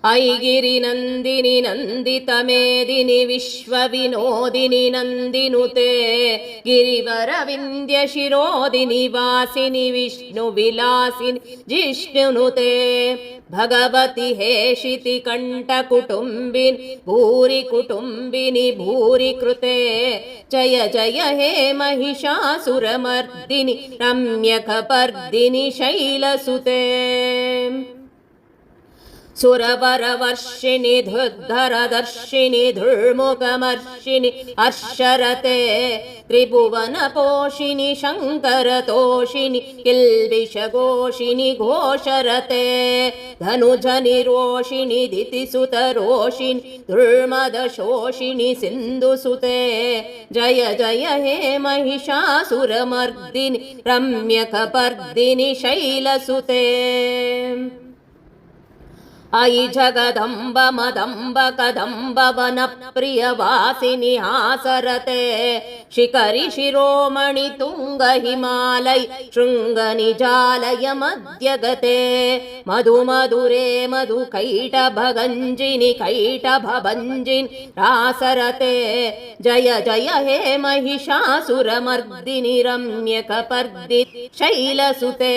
ऐगिरि नन्दिनि नन्दितमेदिनि विश्वविनोदिनि नन्दिनुते गिरिवरविन्द्यशिरोदिनि वासिनि विष्णुविलासिनि जिष्णुनुते भगवति हेशिति कण्ठकुटुम्बिनि भूरि कुटुम्बिनि भूरि कृते जय जय हे महिषासुरमर्दिनि रम्यकपर्दिनि शैलसुते सुरवरवर्षिणि धुर्धरदर्शिनि धुर्मुखमर्षिणि हर्षरते त्रिभुवनपोषिणि शङ्करतोषिणि किल्बिषघोषिणि घोषरते धनुजनिरोषिणि दितिसुतरोषिणि दुर्मदशोषिणि सिन्धुसुते जय जय हे महिषासुरमर्दिनि रम्यकपर्दिनि शैलसुते अयि जगदम्ब मदम्ब कदम्ब वनप्रियवासिनि हासरते शिखरि शिरोमणि तुङ्ग हिमालय शृङ्गनिजालय मध्यगते मधु मधुरे मधु कैटभगञ्जिनि कैटभभञ्जिनि रासरते जय जय हे महिषासुरमर्दिनि रम्यकपर्दिनि शैलसुते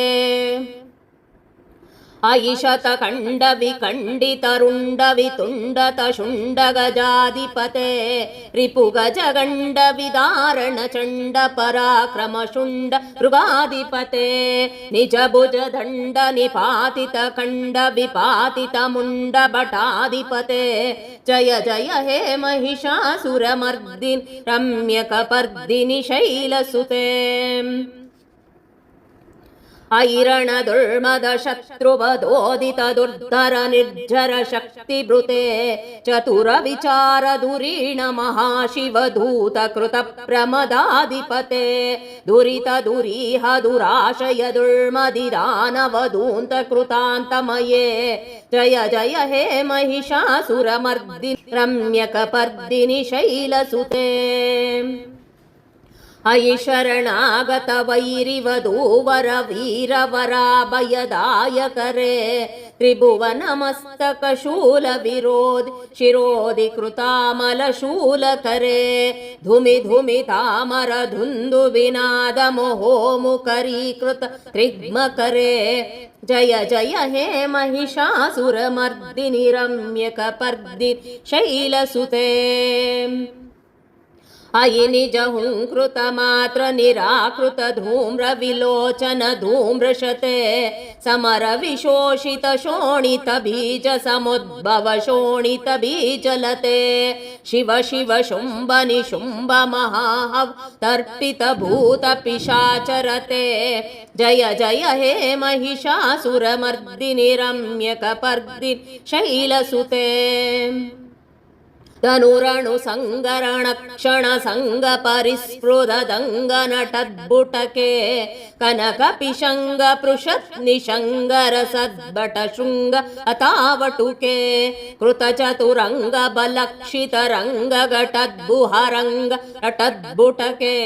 अयि शतकण्डविखण्डितरुण्डवितुण्डतशुण्डगजाधिपते रिपुगजगण्डविदारणचण्डपराक्रमशुण्ड मृगाधिपते निजभुजदण्ड निपातितखण्ड विपातितमुण्डभटाधिपते जय जय हे महिषासुरमर्दिनि रम्यकपर्दिनि शैलसुते ऐरण दुर्मद शत्रुवधोदित दुर्धर निर्जर शक्तिभृते चतुर विचार धुरीण महाशिवधूत कृत प्रमदाधिपते दुरित दुरीह दुराशय दुर्मदिदानवधून्त कृतान्तमये जय जय हे महिषासुरमर्दिनि रम्यकपर्दिनि शैलसुते अयि शरणागत वैरिवधूवर वीरवराभयदायकरे त्रिभुवनमस्तकशूल विरोधि शिरोधि कृतामलशूलकरे धुमि धुमि तामर धुन्दुविनाद मोहोमुखरीकृत त्रिग्मकरे जय जय हे महिषासुरमर्दिनि रम्यकपर्दिनि शैलसुते अयि निजहुङ्कृत मात्र निराकृत धूम्र विलोचन धूम्रशते समर विशोषित शोणित बीज समुद्भव शोणित बीजलते शिव शिव शुम्भ निशुम्भ महाहव तर्पित भूत पिशाचरते जय जय हे महिषासुरमर्दिनि रम्यकपर्दिनि शैलसुते धनुरणु संगरण क्षण संग परिस्फुद दंग नटद्बुटके कनक पिशंग पृषत् निशंगर सद्बट शृंग अतावटुके कृत चतुरंग बलक्षित रंग घटद्बुहरंग नटद्बुटके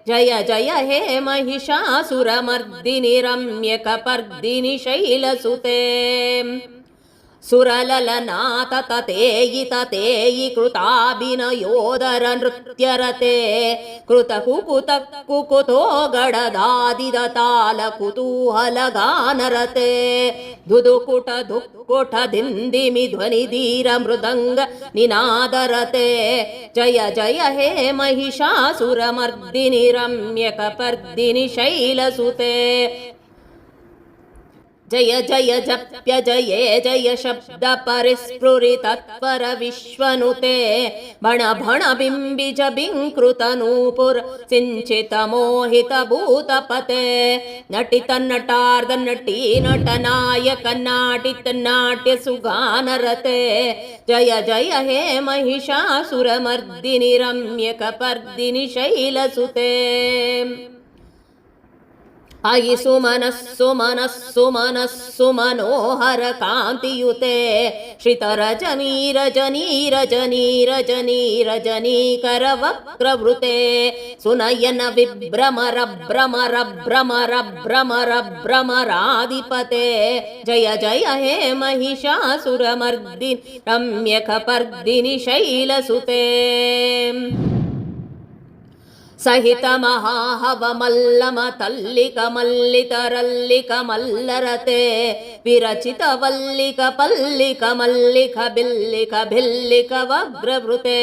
जय जय हे महिषासुरमर्दिनि रम्यकपर्दिनि शैलसुते सुरललनाथ ततेयि ततेयि कृताभिनयोदर नृत्यरते कृतकुकुत कुकुतो गडदादिदताल कुतूहलगानरते धुदुकुट धुक्कुट धिन्दिमि ध्वनिधीर मृदङ्ग निनादरते जय जय हे महिषासुरमर्दिनि रम्यकपर्दिनि शैलसुते जय जय जप्य जये जय शब्द परिस्फुरितत्वर विश्वनुते बण भण बिम्बिज बिङ्कृत नूपुर सिञ्चित मोहित भूतपते नटित नटार्ध नटी नटनायक नाटित नाट्य सुगानरते जय जय हे महिषासुरमर्दिनि रम्यकपर्दिनि शैलसुते ಅಯಿ ಸುಮನಸ್ಸು ಮನಸ್ಸು ಮನಸ್ಸು ಮನೋಹರ ಕಾಂತಿಯುತೆ ಶ್ರಿತರಜನೀ ರಜನೀ ರಜನೀ ರಜನೀ ರಜನೀಕರ ವಕ್ರವೃತೆ ಸುನಯನ ವಿಭ್ರಮರ ಭ್ರಮರ ಭ್ರಮರ ಭ್ರಮರ ಭ್ರಮರಾಧಿಪತೆ ಜಯ ಜಯ ಹೇ ಮಹಿಷಾಸುರಮರ್ದಿನಿ ರಮ್ಯಕಪರ್ದಿನಿ ಶೈಲಸುತೆ ಸಹಿತ ಮಹಾಹವ ಮಲ್ಲಮ ತಲ್ಲಿಕ ಮಲ್ಲಿತರಲ್ಲಿಕ ಮಲ್ಲರತೆ ವಿರಚಿತ ವಲ್ಲಿಕ ಪಲ್ಲಿಕ ಮಲ್ಲಿಕ ಬಿಲ್ಲಿಕ ಭಿಲ್ಲಿಕ ವಗ್ರವೃತೆ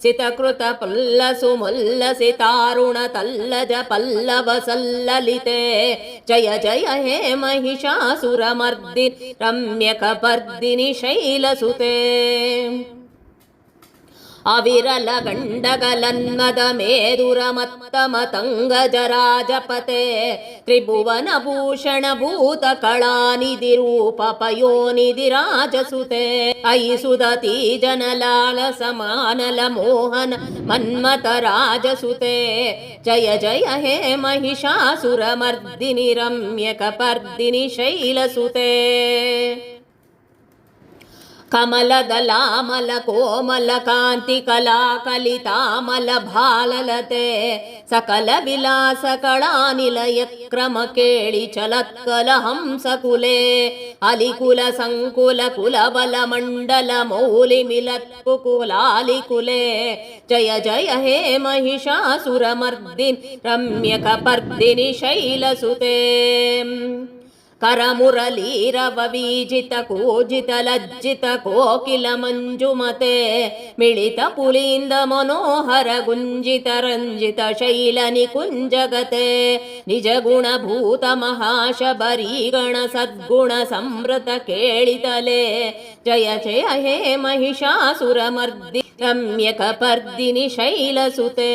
ಸಿತಕೃತ ಪಲ್ಲಸು ಮುಲ್ಲಸಿ ತಾರುಣ ತಲ್ಲಜ ಪಲ್ಲವ ಸಲ್ಲಲಿತೆ ಜಯ ಜಯ ಹೇ ಮಹಿಷಾಸುರಮರ್ದಿನಿ ರಮ್ಯಕಪರ್ದಿನಿ ಶೈಲಸುತೆ ಅವಿರಲ ಗಂಡಗಲನ್ಮದ ಮೇದುರ ಮತ್ತ ಮತಂಗ ಜರಾಜಪತೆ ತ್ರಿಭುವನ ಭೂಷಣ ಭೂತ ಕಳಾನಿಧಿ ರೂಪ ಪಯೋನಿಧಿ ರಾಜಸುತೆ ಐ ಸುದತಿ ಜನಲಾಲ ಸಮಾನಲ ಮೋಹನ ಮನ್ಮತ ರಾಜಸುತೆ ಜಯ ಜಯ ಹೇ ಮಹಿಷಾಸುರಮರ್ದಿನಿ ರಮ್ಯಕಪರ್ದಿನಿ ಶೈಲಸುತೆ ಕಮಲದಲಾಮಲ ಕೋಮಲ ಕಾಂತಿ ಕಲಾ ಕಲಿತಾಮಲ ಭಾಲಲತೆ ಸಕಲ ವಿಲಾಸ ಕಳಾನಿಲಯ ಕ್ರಮ ಕೇಳಿ ಚಲತ್ಕಲ ಹಂಸಕುಲೆ ಅಲಿಕುಲ ಸಂಕುಲ ಕುಲಬಲ ಮಂಡಲ ಮೌಲಿ ಮಿಲತ್ಕು ಕುಲಾಲಿಕುಲೆ ಜಯ ಜಯ ಹೇ ಮಹಿಷಾಸುರಮರ್ದಿನಿ ರಮ್ಯಕಪರ್ದಿನಿ ಶೈಲಸುತೆ ಕರಮುರಳೀರವ ವೀಜಿತ ಕೂಜಿತ ಲಜ್ಜಿತ ಕೋಕಿಲ ಮಂಜುಮತೆ ಮಿಳಿತ ಪುಲಿಂದ ಮನೋಹರ ಗುಂಜಿತ ರಂಜಿತ ಶೈಲ ನಿಕುಂಜಗತೆ ನಿಜ ಗುಣಭೂತ ಮಹಾಶಬರೀಗಣ ಸದ್ಗುಣ ಸಂವೃತ ಕೇಳಿತಲೆ ಜಯ ಜಯ ಹೇ ಮಹಿಷಾಸುರಮರ್ದಿನಿ ರಮ್ಯಕಪರ್ದಿನಿ ಶೈಲಸುತೆ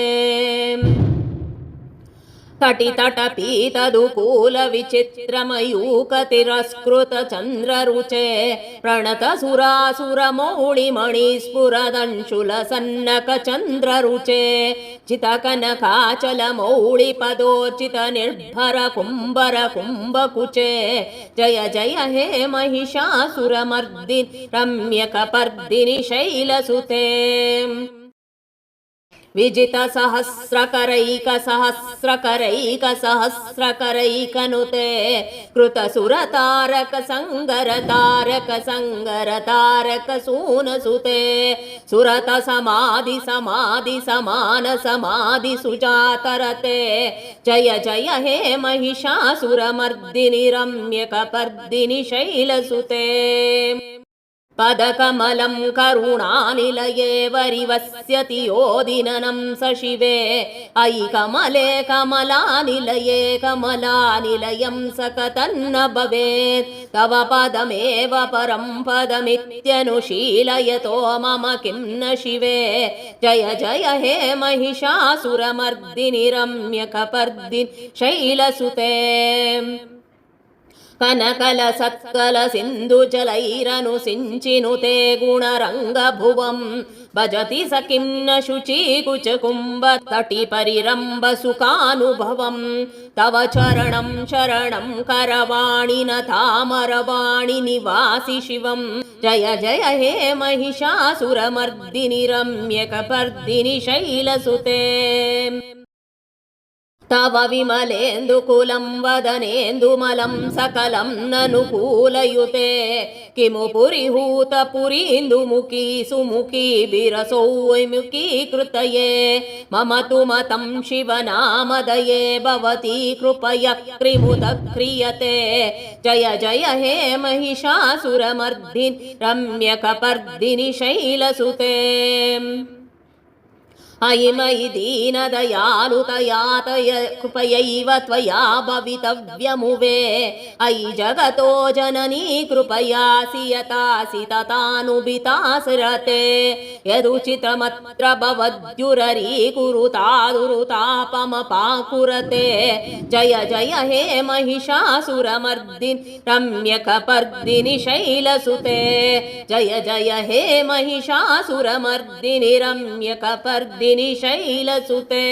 ತಟಿತಟ ಪೀತದುಕೂಲ ವಿಚಿತ್ರ ಮಯೂಕ ತಿರಸ್ಕೃತ ಚಂದ್ರ ರುಚೆ ಪ್ರಣತ ಸುರಾಸುರ ಮೌಳಿ ಮಣಿ ಸ್ಫುರದಂಶುಲ ಸನ್ನಕ ಚಂದ್ರ ರುಚೆ ಚಿತ ಕನಕಾಚಲ ಮೌಳಿ ಪದೋಚಿತ ನಿರ್ಭರ ಕುಂಬರ ಕುಂಭಕುಚೆ ಜಯ ಜಯ ಹೇ ಮಹಿಷಾಸುರಮರ್ದಿನಿ ರಮ್ಯಕಪರ್ದಿನಿ ಶೈಲಸುತೆ ವಿಜಿತ ಸಹಸ್ರಕರೈಕ ಸಹಸ್ರಕರೈಕ ಸಹಸ್ರಕರೈಕನುತೆ ಕೃತ ಸುರ ತಾರಕ ಸಂಗರ ತಾರಕ ಸಂಗರ ತಾರಕ ಸೂನಸುತೆ ಸುರತ ಸಮಾಧಿ ಸಮಾಧಿ ಸಮಾನ ಸಮಾಧಿ ಸುಜಾತರತೆ ಜಯ ಜಯ ಹೇ ಮಹಿಷಾಸುರಮರ್ದಿನಿ ರಮ್ಯಕಪರ್ದಿನಿ ಶೈಲಸುತೆ ಪದಕಮಲಂ ಕರುಣಾನಿಲಯೇ ವರಿವಸ್ಯತಿ ಯೋದಿನನಂ ಸ ಶಿವೆ ಐ ಕಮಲೆ ಕಮಲಾನಿಲಯೇ ಕಮಲಾನಿಲಯಂ ಸಕತನ್ನ ಭವೇತ್ ತವ ಪದಮೇವ ಪರಂ ಪದಮಿತ್ಯನುಶೀಲಯತೋ ಮಮ ಕಿಂ ನ ಶಿವೆ ಜಯ ಜಯ ಹೇ ಮಹಿಷಾಸುರಮರ್ದಿನಿ ರಮ್ಯಕಪರ್ದಿನಿ ಶೈಲಸುತೆ ಕನಕಲ ಸತ್ಕಲ ಸಿಂಧು ಜಲೈರನು ಸಿಂಚಿನುತೆ ಗುಣರಂಗ ಭುವಂ ಭಜತಿ ಸಖಿಂ ನ ಶುಚಿ ಕುಚ ಕುಂಭ ತಟಿ ಪರಿರಂಭ ಸುಖಾನುಭವಂ ತವ ಚರಣಂ ಶರಣಂ ಕರವಾಣಿನ ತಾಮರವಾಣಿ ನಿವಾಸಿ ಶಿವಂ ಜಯ ಜಯ ಹೇ ಮಹಿಷಾಸುರಮರ್ದಿನಿ ರಮ್ಯಕಪರ್ದಿನಿ ಶೈಲಸುತೆ ತವ ವಿಮಲೇಂದು ಕುಲಂ ವದನೇಂದು ಮಲಂ ಸಕಲಂ ನನುಕೂಲಯುತೆ ಕಿಮು ಪುರಿಹೂತ ಪುರೀಂದು ಮುಖಿ ಸುಮುಖಿ ಬಿರಸೌಮುಖಿ ಕೃತಯೇ ಮಮ ತು ಮತಂ ಶಿವನಾಮದಯೇ ಭವತಿ ಕೃಪಯ ಕ್ರಿಮುದ ಕ್ರಿಯತೆ ಜಯ ಜಯ ಹೇ ಮಹಿಷಾಸುರಮರ್ದಿನಿ ರಮ್ಯಕಪರ್ದಿನಿ ಶೈಲಸುತೆ ಅಯಿ ಮಯಿ ದೀನದಯಾಲುತಯಾತಯ ಕೃಪಯೈವ ತ್ವಯಾ ಭವಿತವ್ಯಮುವೆ ಅಯಿ ಜಗತೋ ಜನನೀ ಕೃಪಯಾಸಿ ಯತಾಸಿ ತತಾನುಬಿತಾಸರತೆ ಯದುಚಿತಮತ್ರ ಭವದ್ಯುರರೀಕುರುತಾದುರುತಾಪಮಪಾಕುರತೆ ಜಯ ಜಯ ಹೇ ಮಹಿಷಾಸುರಮರ್ದಿನಿ ರಮ್ಯಕಪರ್ದಿನಿ ಶೈಲಸುತೆ ಜಯ ಜಯ ಹೇ ಮಹಿಷಾಸುರಮರ್ದಿನಿ ರಮ್ಯಕಪರ್ದಿನಿ ಶೈಲಸುತೆ